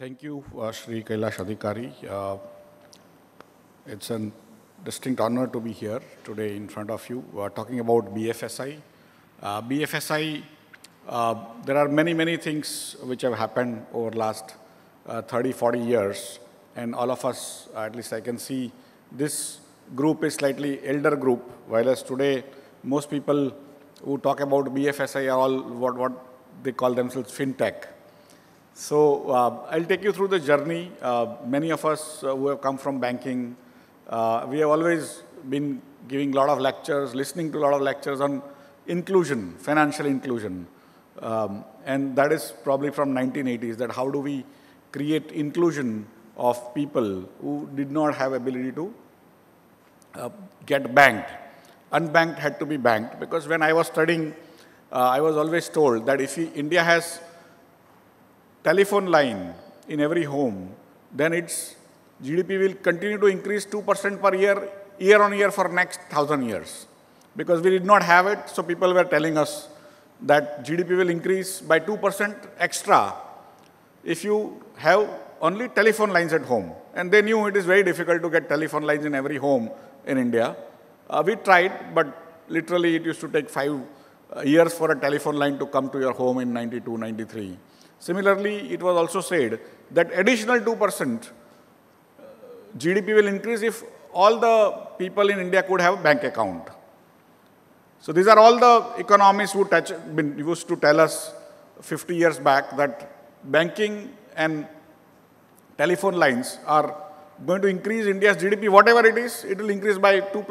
Thank you, Shri Adhikari. It's a distinct honor to be here today in front of you, talking about BFSI. BFSI, there are many things which have happened over the last 30, 40 years. And all of us, at least I can see, this group is slightly elder group, whereas today most people who talk about BFSI are all what they call themselves fintech. So I'll take you through the journey. Many of us who have come from banking, we have always been giving a lot of lectures, listening to a lot of lectures on inclusion, financial inclusion. And that is probably from 1980s, that how do we create inclusion of people who did not have ability to get banked. Unbanked had to be banked, because when I was studying, I was always told that if India has telephone line in every home, then its GDP will continue to increase 2% per year on year for next 1,000 years. Because we did not have it, so people were telling us that GDP will increase by 2% extra if you have only telephone lines at home. And they knew it is very difficult to get telephone lines in every home in India. We tried, but literally it used to take 5 years for a telephone line to come to your home in 92, 93. Similarly, it was also said that additional 2% GDP will increase if all the people in India could have a bank account. So these are all the economists who used to tell us 50 years back that banking and telephone lines are going to increase India's GDP, whatever it is, it will increase by 2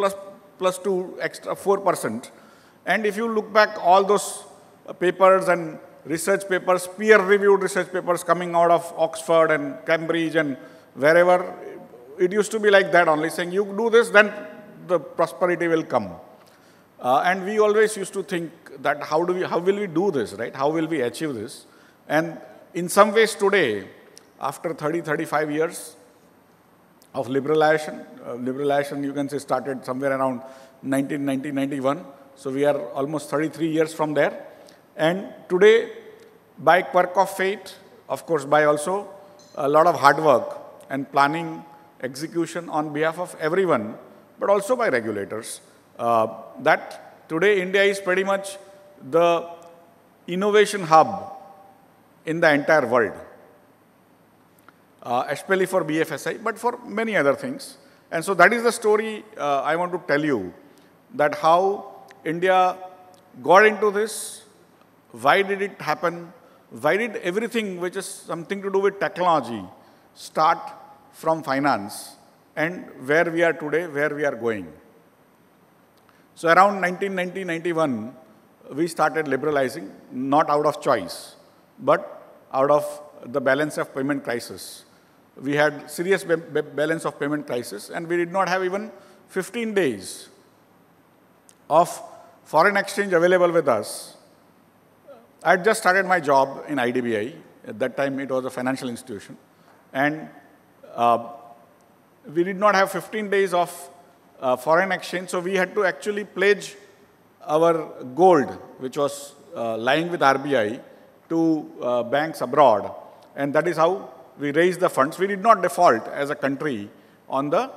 plus 2 extra 4%. And if you look back all those papers and research papers, peer-reviewed research papers coming out of Oxford and Cambridge and wherever, it used to be like that only, saying you do this, then the prosperity will come. And we always used to think that how will we do this, right? How will we achieve this? And in some ways today, after 30, 35 years of liberalization, you can say started somewhere around 1990, 91. So we are almost 33 years from there. And today, by quirk of fate, of course, by also a lot of hard work and planning, execution on behalf of everyone, but also by regulators, that today India is pretty much the innovation hub in the entire world, especially for BFSI, but for many other things. And so that is the story I want to tell you, that how India got into this. Why did it happen? Why did everything which is something to do with technology start from finance, and where we are today, where we are going? So around 1990-91, we started liberalizing, not out of choice, but out of the balance of payment crisis. We had serious balance of payment crisis, and we did not have even 15 days of foreign exchange available with us. I had just started my job in IDBI. At that time, it was a financial institution. And we did not have 15 days of foreign exchange, so we had to actually pledge our gold, which was lying with RBI, to banks abroad. And that is how we raised the funds. We did not default as a country on the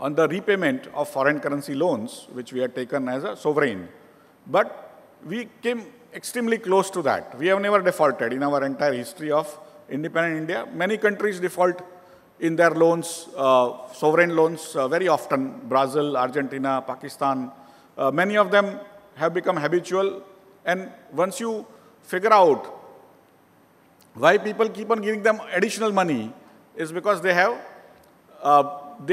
repayment of foreign currency loans, which we had taken as a sovereign. But we came extremely close to that. We have never defaulted in our entire history of independent India. Many countries default in their loans, sovereign loans, very often. Brazil, Argentina, Pakistan. Many of them have become habitual. And once you figure out why people keep on giving them additional money, is because they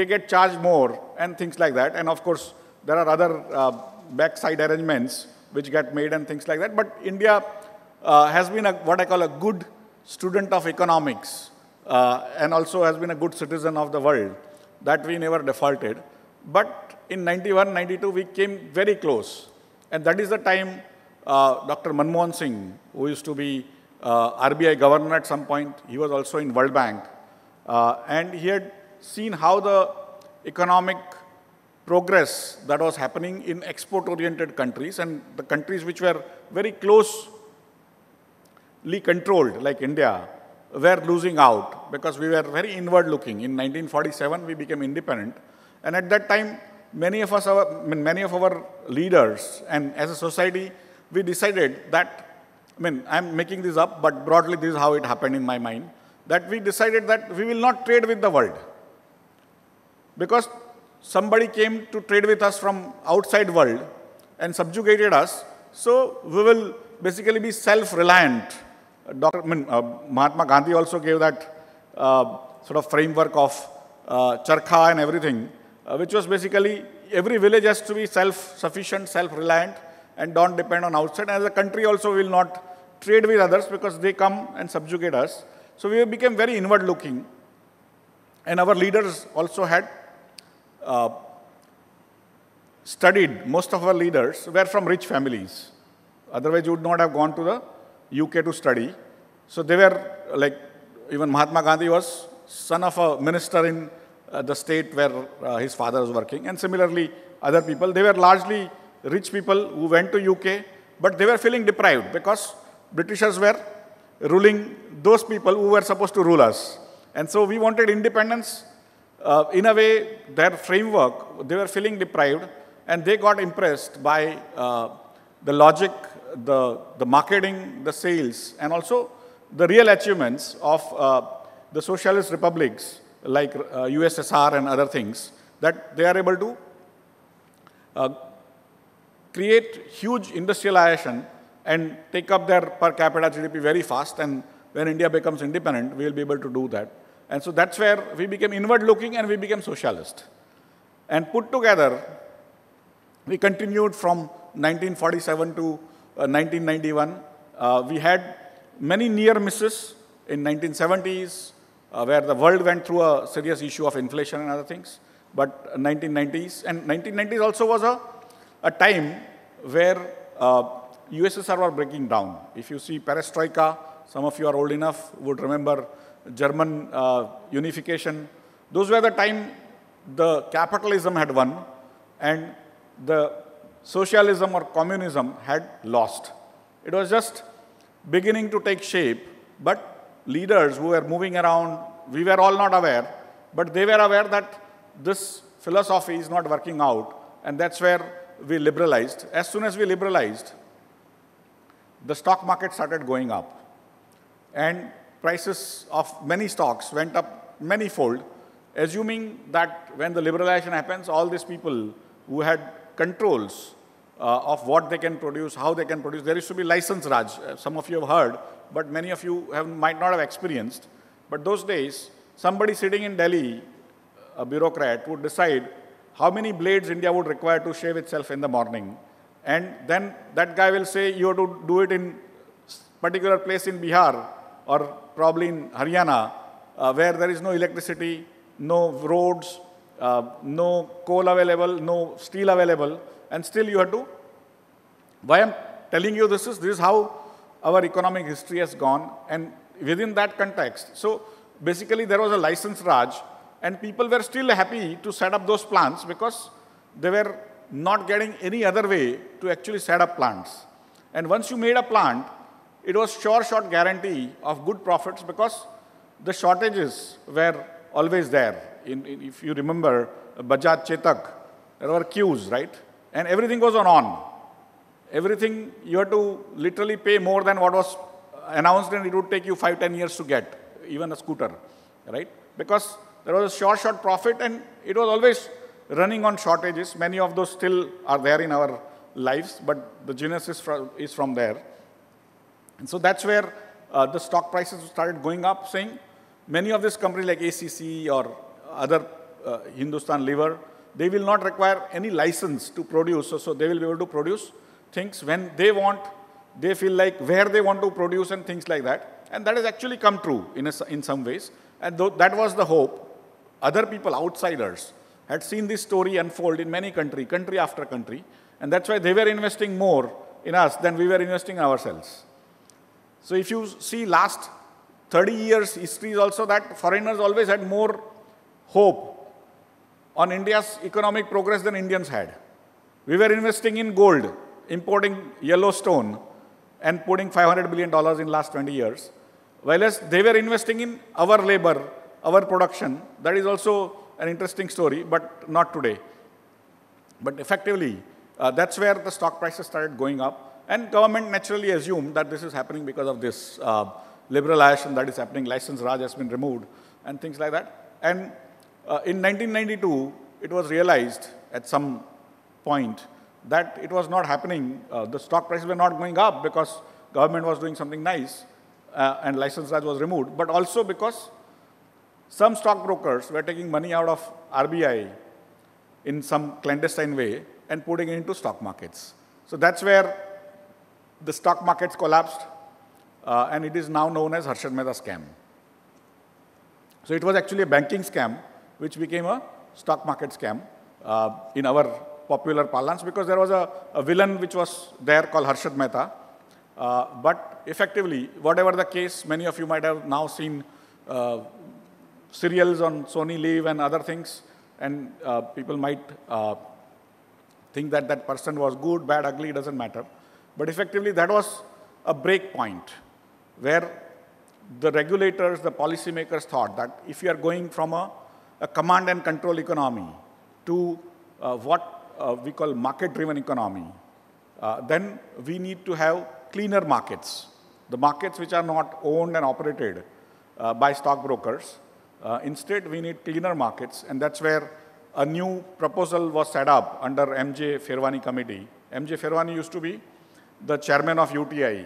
get charged more and things like that. And of course, there are other backside arrangements which get made and things like that. But India has been what I call a good student of economics, and also has been a good citizen of the world, that we never defaulted. But in 91, 92, we came very close. And that is the time Dr. Manmohan Singh, who used to be RBI governor at some point, he was also in World Bank, and he had seen how the economic progress that was happening in export-oriented countries, and the countries which were very closely controlled, like India, were losing out because we were very inward looking. In 1947, we became independent. And at that time, many of our leaders and as a society, we decided that, I'm making this up, but broadly this is how it happened in my mind, that we decided that we will not trade with the world. Because somebody came to trade with us from outside world and subjugated us, so we will basically be self-reliant. Mahatma Gandhi also gave that sort of framework of charkha and everything, which was basically every village has to be self-sufficient, self-reliant, and don't depend on outside. As a country also will not trade with others because they come and subjugate us. So we became very inward-looking. And our leaders also had studied, most of our leaders were from rich families. Otherwise, you would not have gone to the UK to study. So they were like, even Mahatma Gandhi was son of a minister in the state where his father was working. And similarly, other people, they were largely rich people who went to UK, but they were feeling deprived because Britishers were ruling those people who were supposed to rule us. And so we wanted independence. In a way, their framework, they were feeling deprived, and they got impressed by the logic, the marketing, the sales, and also the real achievements of the socialist republics like USSR and other things, that they are able to create huge industrialization and take up their per capita GDP very fast. And when India becomes independent, we will be able to do that. And so that's where we became inward-looking and we became socialist. And put together, we continued from 1947 to 1991. We had many near misses in 1970s, where the world went through a serious issue of inflation and other things. But 1990s, and 1990s also was a time where USSR were breaking down. If you see perestroika, some of you are old enough would remember German unification. Those were the time the capitalism had won and the socialism or communism had lost. It was just beginning to take shape, but leaders who were moving around, we were all not aware, but they were aware that this philosophy is not working out, and that's where we liberalized. As soon as we liberalized, the stock market started going up, and prices of many stocks went up many-fold, assuming that when the liberalization happens, all these people who had controls of what they can produce, how they can produce, there used to be license Raj. Some of you have heard, but many of you might not have experienced. But those days, somebody sitting in Delhi, a bureaucrat, would decide how many blades India would require to shave itself in the morning. And then that guy will say, you have to do it in particular place in Bihar or probably in Haryana, where there is no electricity, no roads, no coal available, no steel available, and still you have to. Why I'm telling you this is how our economic history has gone, and within that context. So basically there was a license Raj, and people were still happy to set up those plants because they were not getting any other way to actually set up plants. And once you made a plant, it was short guarantee of good profits because the shortages were always there. If you remember Bajaj Chetak, there were queues, right? And everything goes on. Everything, you had to literally pay more than what was announced, and it would take you 5-10 years to get, even a scooter, right? Because there was a short profit, and it was always running on shortages. Many of those still are there in our lives, but the genesis is from there. And so that's where the stock prices started going up, saying many of these companies like ACC or other Hindustan Lever, they will not require any license to produce, so they will be able to produce things when they want, they feel like where they want to produce and things like that. And that has actually come true in some ways. And that was the hope. Other people, outsiders, had seen this story unfold in many country after country. And that's why they were investing more in us than we were investing in ourselves. So if you see last 30 years history is also that foreigners always had more hope on India's economic progress than Indians had. We were investing in gold, importing Yellowstone, and putting $500 billion in last 20 years. Whereas they were investing in our labor, our production. That is also an interesting story, but not today. But effectively, that's where the stock prices started going up. And government naturally assumed that this is happening because of this liberal action that is happening. License Raj has been removed and things like that. And in 1992, it was realized at some point that it was not happening. The stock prices were not going up because government was doing something nice and License Raj was removed, but also because some stockbrokers were taking money out of RBI in some clandestine way and putting it into stock markets. So that's where the stock markets collapsed, and it is now known as Harshad Mehta scam. So it was actually a banking scam, which became a stock market scam in our popular parlance, because there was a villain which was there called Harshad Mehta. But effectively, whatever the case, many of you might have now seen serials on Sony Live and other things, and people might think that that person was good, bad, ugly, doesn't matter. But effectively, that was a break point where the regulators, the policymakers thought that if you are going from a command and control economy to what we call market-driven economy, then we need to have cleaner markets, the markets which are not owned and operated by stockbrokers. Instead, we need cleaner markets, and that's where a new proposal was set up under M.J. Firwani committee. M.J. Firwani used to be the chairman of UTI,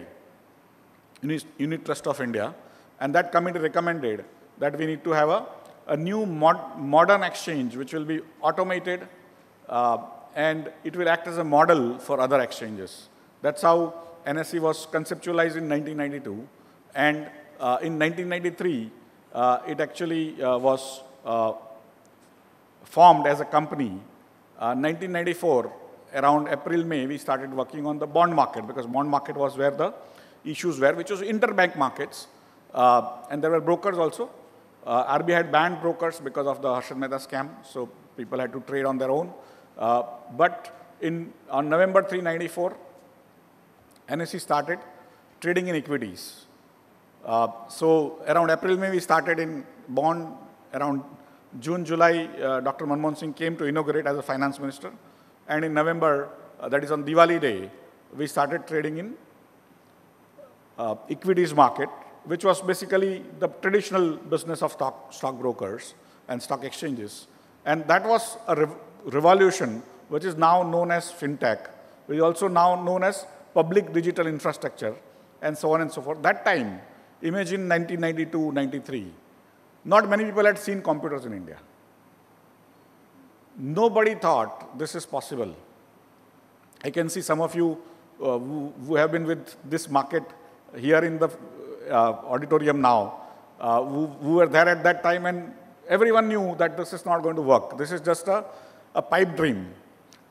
Unit Trust of India, and that committee recommended that we need to have a new modern exchange which will be automated and it will act as a model for other exchanges. That's how NSE was conceptualized in 1992, and in 1993, it actually was formed as a company. 1994, around April, May, we started working on the bond market, because bond market was where the issues were, which was interbank markets. And there were brokers also. RBI had banned brokers because of the Harshad Mehta scam, so people had to trade on their own. But on November 3, 1994, NSE started trading in equities. So around April, May, we started in bond. Around June, July, Dr. Manmohan Singh came to inaugurate as a finance minister. And in November, that is on Diwali day, we started trading in equities market, which was basically the traditional business of stockbrokers and stock exchanges. And that was a revolution, which is now known as fintech, which is also now known as public digital infrastructure, and so on and so forth. That time, imagine 1992, 93, not many people had seen computers in India. Nobody thought this is possible. I can see some of you who have been with this market here in the auditorium now, who were there at that time, and everyone knew that this is not going to work. This is just a pipe dream.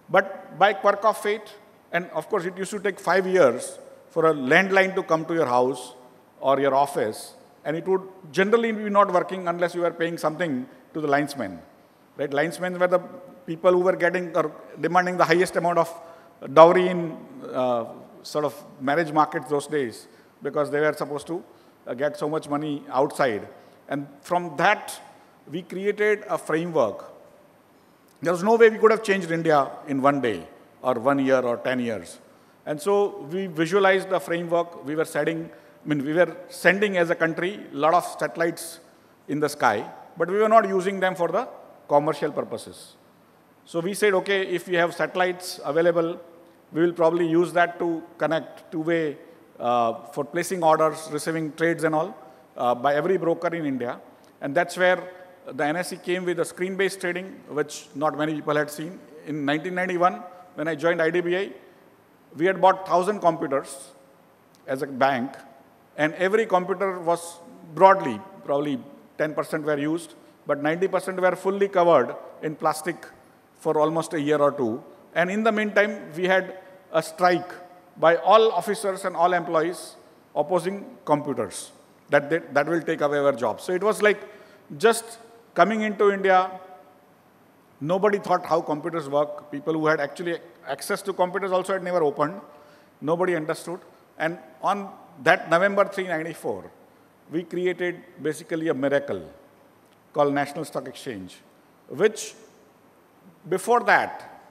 But by quirk of fate, and of course it used to take 5 years for a landline to come to your house or your office, and it would generally be not working unless you were paying something to the linesmen. Right? Linesmen were the people who were getting or demanding the highest amount of dowry in sort of marriage markets those days, because they were supposed to get so much money outside. And from that, we created a framework. There was no way we could have changed India in 1 day or 1 year or 10 years. And so we visualized the framework. We were sending as a country a lot of satellites in the sky, but we were not using them for the commercial purposes. So we said, okay, if we have satellites available, we will probably use that to connect two-way for placing orders, receiving trades and all by every broker in India. And that's where the NSE came with a screen-based trading, which not many people had seen. In 1991, when I joined IDBI, we had bought 1,000 computers as a bank, and every computer was broadly, probably 10% were used, but 90% were fully covered in plastic for almost a year or two. And in the meantime, we had a strike by all officers and all employees opposing computers, that will take away our jobs. So it was like just coming into India, nobody thought how computers work. People who had actually access to computers also had never opened. Nobody understood. And on that November 3, 1994, we created basically a miracle called National Stock Exchange, which before that,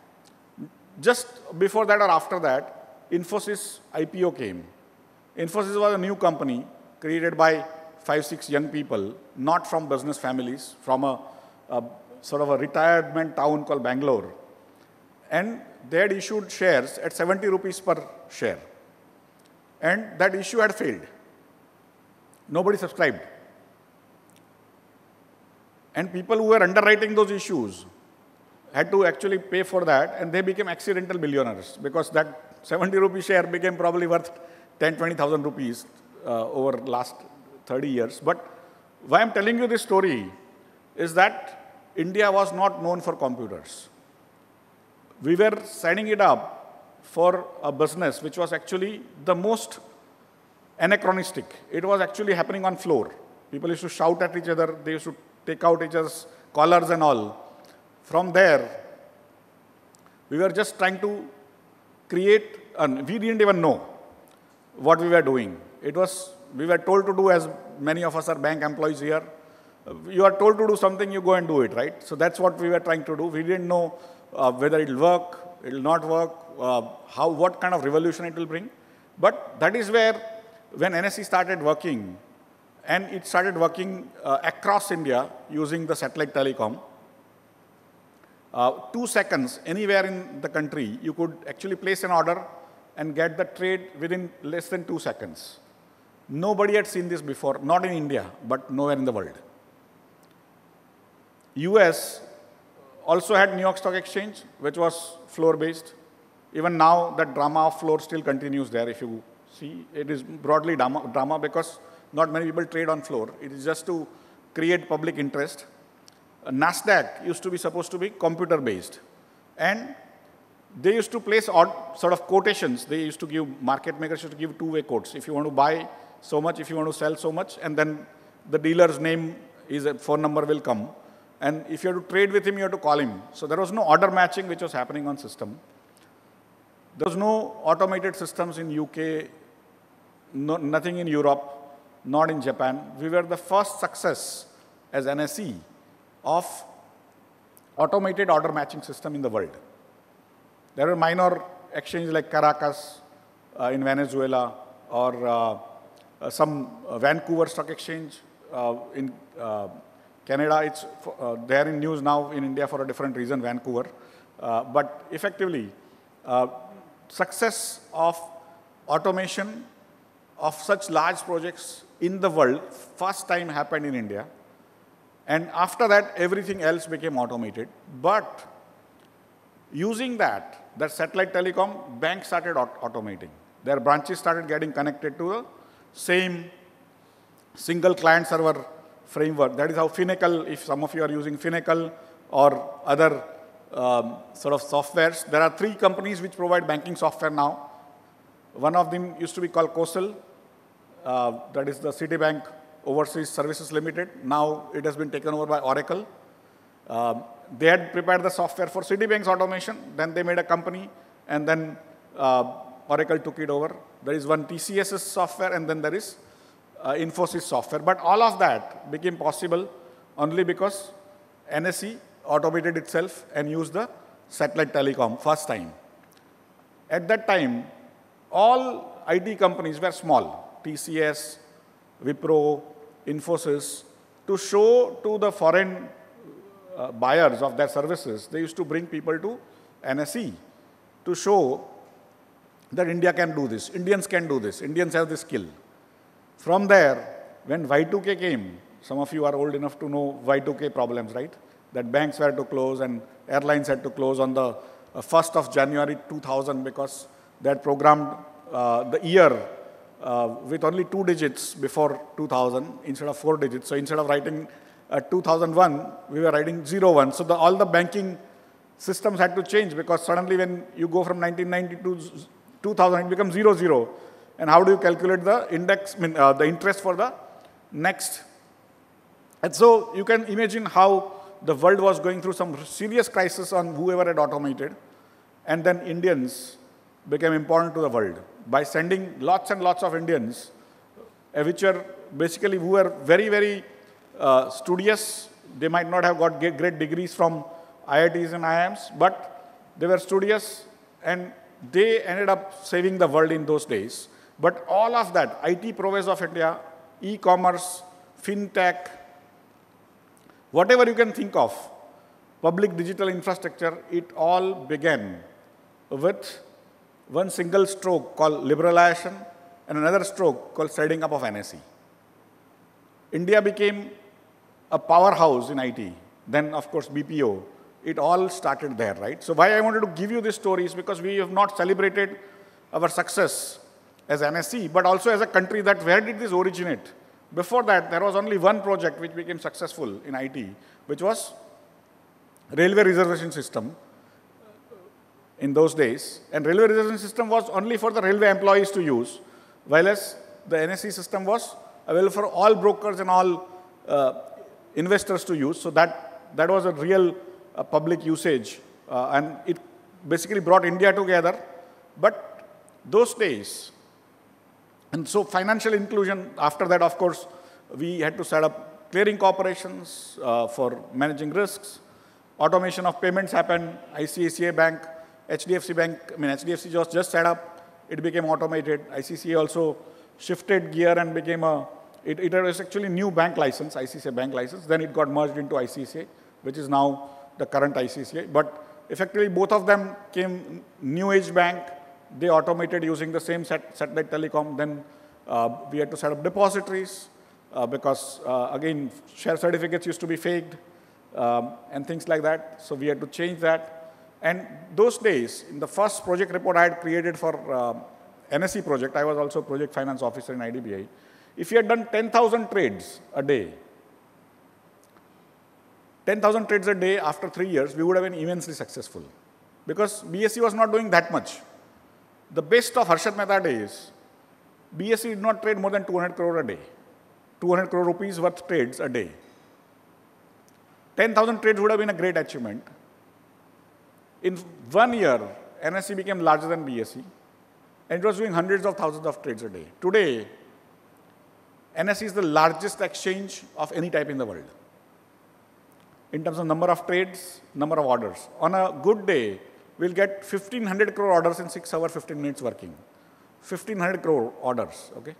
just before that or after that, Infosys IPO came. Infosys was a new company created by 5, 6 young people, not from business families, from a sort of a retirement town called Bangalore. And they had issued shares at 70 rupees per share. And that issue had failed. Nobody subscribed. And people who were underwriting those issues had to actually pay for that, and they became accidental billionaires because that 70 rupee share became probably worth 10, 20,000 rupees over last 30 years. But why I'm telling you this story is that India was not known for computers. We were setting it up for a business which was actually the most anachronistic. It was actually happening on floor. People used to shout at each other. They used to take out each other's collars and all. From there, we were just trying to create, we didn't even know what we were doing. We were told to do, as many of us are bank employees here, you are told to do something, you go and do it, right? So that's what we were trying to do. We didn't know whether it will work, it will not work, what kind of revolution it will bring. But that is where, when NSE started working, and it started working across India using the satellite telecom, 2 seconds, anywhere in the country, you could actually place an order and get the trade within less than 2 seconds. Nobody had seen this before, not in India, but nowhere in the world. US also had New York Stock Exchange, which was floor-based. Even now, that drama of floor still continues there. If you see, it is broadly drama because not many people trade on floor. It is just to create public interest. NASDAQ used to be supposed to be computer-based. And they used to place odd sort of quotations. They used to give, market makers used to give two-way quotes. If you want to buy so much, if you want to sell so much, and then the dealer's name, his phone number will come. And if you have to trade with him, you have to call him. So there was no order matching which was happening on system. There was no automated systems in UK, nothing in Europe, not in Japan. We were the first success as NSE of automated order matching system in the world. There were minor exchanges like Caracas in Venezuela or some Vancouver Stock Exchange in Canada. It's there in news now in India for a different reason, Vancouver. But effectively, success of automation of such large projects in the world, first time happened in India. And after that, everything else became automated. But using that satellite telecom, banks started automating. Their branches started getting connected to the same single client server framework. That is how Finacle, if some of you are using Finacle or other sort of softwares, there are 3 companies which provide banking software now. One of them used to be called COSL, that is the Citibank Overseas Services Limited. Now it has been taken over by Oracle. They had prepared the software for Citibank's automation, then they made a company, and then Oracle took it over. There is one TCS's software, and then there is Infosys software. But all of that became possible only because NSE automated itself and used the satellite telecom first time. At that time, all IT companies were small, TCS, Wipro, Infosys. To show to the foreign buyers of their services, they used to bring people to NSE to show that India can do this, Indians can do this, Indians have this skill. From there, when Y2K came, some of you are old enough to know Y2K problems, right? That banks were to close and airlines had to close on the 1st of January 2000 because they had programmed the year with only 2 digits before 2000 instead of 4 digits. So instead of writing 2001, we were writing 01. So all the banking systems had to change because suddenly when you go from 1990 to 2000, it becomes 00. And how do you calculate the index, the interest for the next? And so you can imagine how the world was going through some serious crisis on whoever had automated. And then Indians became important to the world by sending lots and lots of Indians, which were basically who were very, very studious. They might not have got great degrees from IITs and IIMs, but they were studious, and they ended up saving the world in those days. But all of that, IT prowess of India, e-commerce, fintech, whatever you can think of, public digital infrastructure, it all began with one single stroke called liberalization and another stroke called setting up of NSE. India became a powerhouse in IT. Then, of course, BPO. It all started there, right? So why I wanted to give you this story is because we have not celebrated our success as NSE, but also as a country that where did this originate? Before that, there was only one project which became successful in IT, which was railway reservation system in those days. And railway reservation system was only for the railway employees to use, while as the NSE system was available for all brokers and all investors to use. So that was a real public usage, and it basically brought India together. But those days, and so financial inclusion, after that, of course, we had to set up clearing corporations for managing risks. Automation of payments happened. ICICI Bank, HDFC Bank, HDFC was just set up. It became automated. ICICI also shifted gear and became it was actually new bank license, ICICI bank license. Then it got merged into ICICI, which is now the current ICICI. But effectively, both of them came new age bank. They automated using the same satellite telecom. Then we had to set up depositories because, again, share certificates used to be faked and things like that. So we had to change that. And those days, in the first project report I had created for NSE project, I was also project finance officer in IDBI. If you had done 10,000 trades a day, 10,000 trades a day after 3 years, we would have been immensely successful. Because BSE was not doing that much. The best of Harshad Mehta days, BSE did not trade more than 200 crore a day. 200 crore rupees worth trades a day. 10,000 trades would have been a great achievement. In 1 year, NSE became larger than BSE, and it was doing hundreds of thousands of trades a day. Today, NSE is the largest exchange of any type in the world, in terms of number of trades, number of orders. On a good day, we'll get 1,500 crore orders in 6 hours, 15 minutes working. 1,500 crore orders, okay?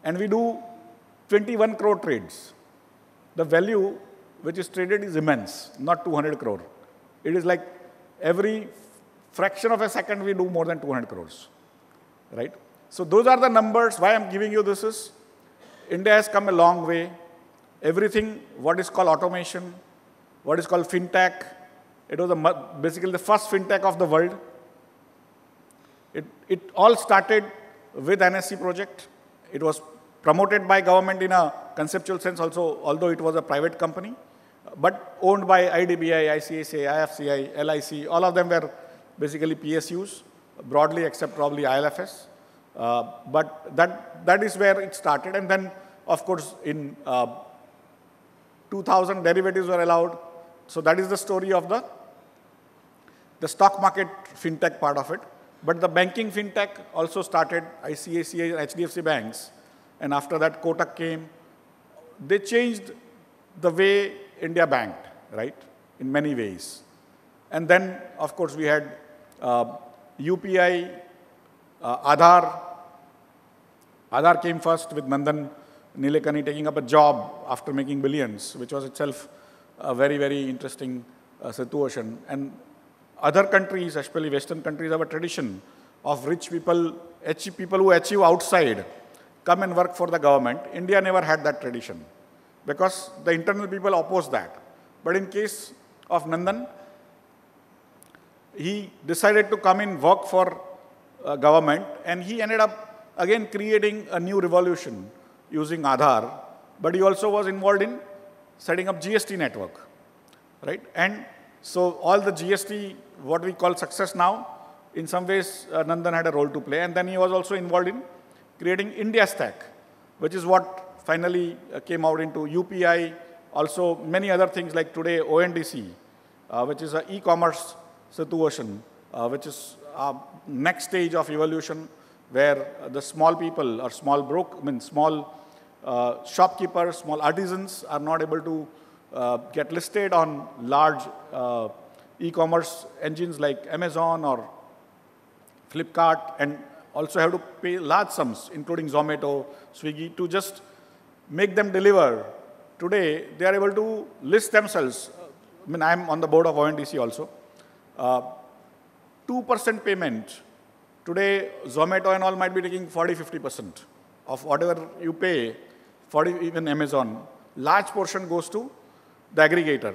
And we do 21 crore trades. The value which is traded is immense, not 200 crore. It is like every fraction of a second we do more than 200 crores, right? So those are the numbers. Why I'm giving you this is, India has come a long way. Everything, what is called automation, what is called fintech, it was basically the first fintech of the world. It all started with NSE project. It was promoted by government in a conceptual sense also, although it was a private company, but owned by IDBI, ICICI, IFCI, LIC. All of them were basically PSUs, broadly except probably ILFS. But that is where it started. And then, of course, in 2000, derivatives were allowed. So that is the story of the stock market fintech part of it. But the banking fintech also started, ICICI, HDFC banks. And after that, Kotak came. They changed the way India banked, right, in many ways. And then, of course, we had UPI, Aadhaar. Aadhaar came first with Nandan Nilekani taking up a job after making billions, which was itself a very, very interesting situation. And other countries, especially Western countries, have a tradition of rich people, people who achieve outside, come and work for the government. India never had that tradition because the internal people opposed that. But in case of Nandan, he decided to come in, work for government, and he ended up again creating a new revolution using Aadhaar, but he also was involved in setting up GST network, right? And so all the GST, what we call success now, in some ways Nandan had a role to play, and then he was also involved in creating India Stack, which is what finally came out into UPI, also many other things like today ONDC, which is an e-commerce situation, which is next stage of evolution where the small people or small shopkeepers, small artisans are not able to get listed on large e-commerce engines like Amazon or Flipkart, and also have to pay large sums, including Zomato, Swiggy, to just make them deliver. Today, they are able to list themselves. I mean, I'm on the board of ONDC also. 2% payment. Today, Zomato and all might be taking 40–50% of whatever you pay, even Amazon. Large portion goes to the aggregator,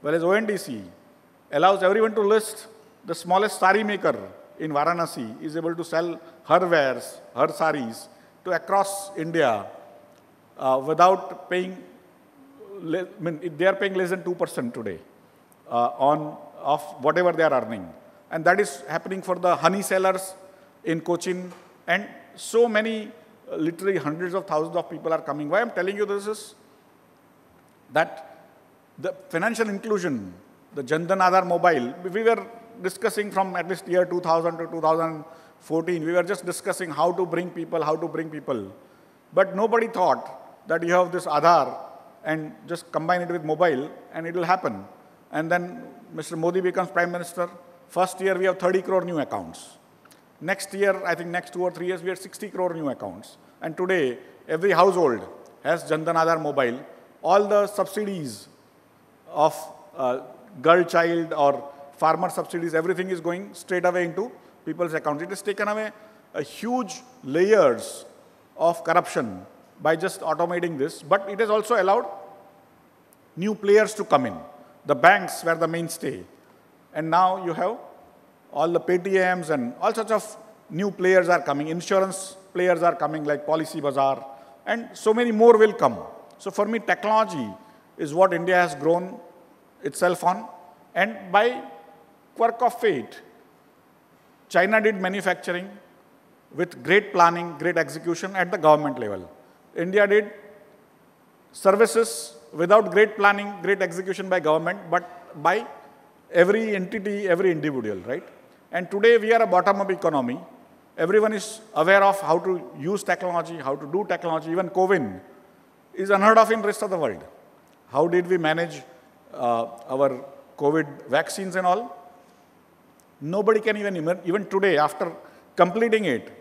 whereas ONDC allows everyone to list. The smallest sari maker in Varanasi is able to sell her wares, her saris, to across India without paying. I mean, they are paying less than 2% today of whatever they are earning, and that is happening for the honey sellers in Cochin, and so many, literally hundreds of thousands of people are coming. Why I'm telling you this is that the financial inclusion, the Jan Dhan Aadhaar mobile, we were discussing from at least year 2000 to 2014, we were just discussing how to bring people. But nobody thought that you have this Aadhaar and just combine it with mobile and it will happen. And then Mr. Modi becomes Prime Minister. First year we have 30 crore new accounts. Next year, I think next 2 or 3 years, we have 60 crore new accounts. And today, every household has Jan Dhan Aadhaar mobile. All the subsidies of girl child or farmer subsidies, everything is going straight away into people's accounts. It has taken away a huge layers of corruption by just automating this, but it has also allowed new players to come in. The banks were the mainstay, and now you have all the Paytms and all sorts of new players are coming. Insurance players are coming like Policy Bazaar, and so many more will come. So for me, technology is what India has grown itself on, and by quirk of fate, China did manufacturing with great planning, great execution at the government level. India did services without great planning, great execution by government, but by every entity, every individual, right? And today we are a bottom-up economy. Everyone is aware of how to use technology, how to do technology. Even COVID is unheard of in the rest of the world. How did we manage our COVID vaccines and all? Nobody can even today, after completing it,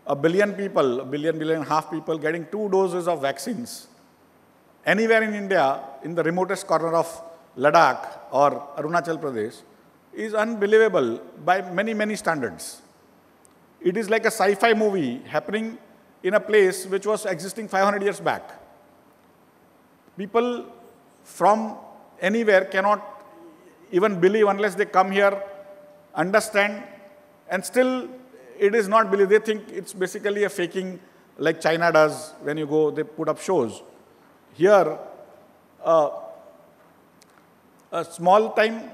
1 billion people, 1 billion and a half people getting 2 doses of vaccines, anywhere in India, in the remotest corner of Ladakh or Arunachal Pradesh, is unbelievable by many, many standards. It is like a sci-fi movie happening in a place which was existing 500 years back. People from anywhere cannot even believe unless they come here, understand, and still it is not believed. They think it's basically a faking like China does. When you go, they put up shows. Here, a small-time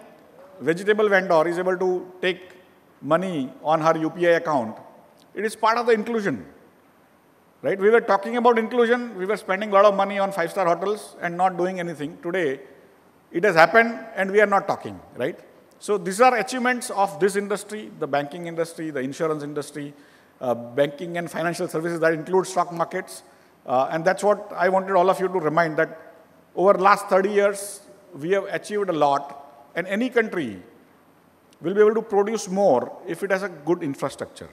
vegetable vendor is able to take money on her UPI account. It is part of the inclusion, right? We were talking about inclusion. We were spending a lot of money on 5-star hotels and not doing anything. Today, it has happened and we are not talking, right? So these are achievements of this industry, the banking industry, the insurance industry, banking and financial services that include stock markets. And that's what I wanted all of you to remind, that over the last 30 years, we have achieved a lot. And any country will be able to produce more if it has a good infrastructure.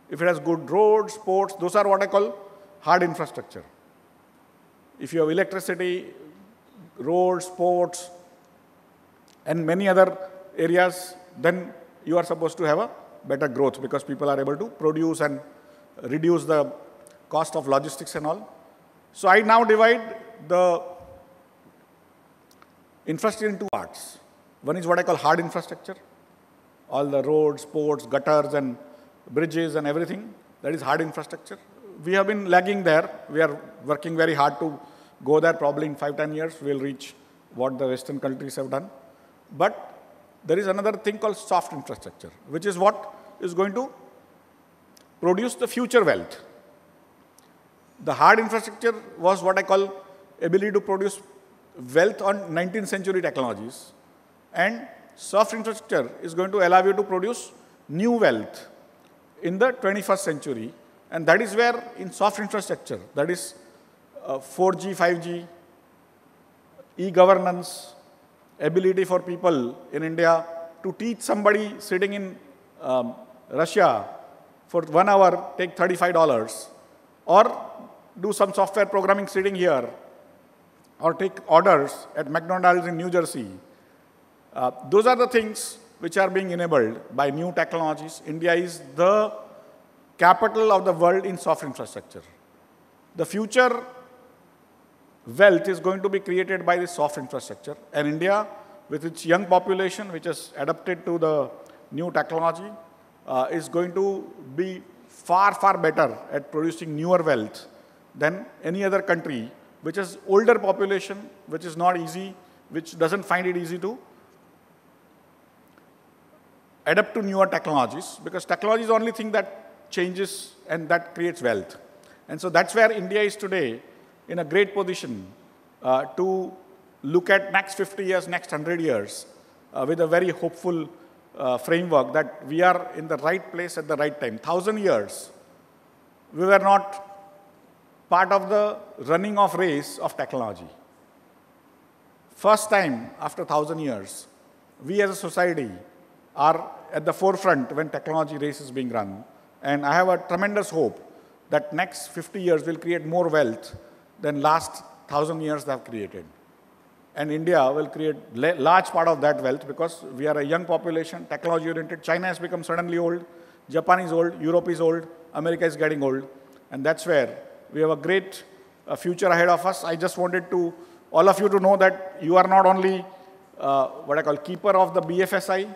If it has good roads, ports, those are what I call hard infrastructure. If you have electricity, roads, ports, and many other areas, then you are supposed to have a better growth because people are able to produce and reduce the cost of logistics and all. So I now divide the infrastructure into 2 parts. One is what I call hard infrastructure, all the roads, ports, gutters, and bridges and everything. That is hard infrastructure. We have been lagging there. We are working very hard to go there. Probably in 5–10 years, we'll reach what the Western countries have done. But there is another thing called soft infrastructure, which is what is going to produce the future wealth. The hard infrastructure was what I call ability to produce wealth on 19th century technologies. And soft infrastructure is going to allow you to produce new wealth in the 21st century. And that is where in soft infrastructure, that is 4G, 5G, e-governance, ability for people in India to teach somebody sitting in Russia for 1 hour, take $35, or do some software programming sitting here, or take orders at McDonald's in New Jersey. Those are the things which are being enabled by new technologies. India is the capital of the world in soft infrastructure. The future wealth is going to be created by this soft infrastructure. And India, with its young population, which is adapted to the new technology, is going to be far, far better at producing newer wealth than any other country, which has older population, which is not easy, which doesn't find it easy to adapt to newer technologies, because technology is the only thing that changes and that creates wealth. And so that's where India is today in a great position to look at next 50 years, next 100 years with a very hopeful framework that we are in the right place at the right time. 1,000 years, we were not part of the running of race of technology. First time after 1,000 years, we as a society are at the forefront when technology race is being run. And I have a tremendous hope that next 50 years will create more wealth than last 1,000 years they have created. And India will create large part of that wealth because we are a young population, technology-oriented. China has become suddenly old, Japan is old, Europe is old, America is getting old. And that's where we have a great future ahead of us. I just wanted to, all of you to know that you are not only what I call keeper of the BFSI,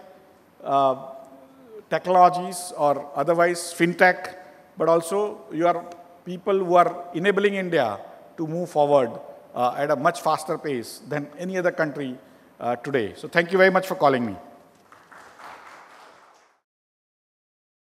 technologies or otherwise fintech, but also you are people who are enabling India to move forward at a much faster pace than any other country today. So thank you very much for calling me.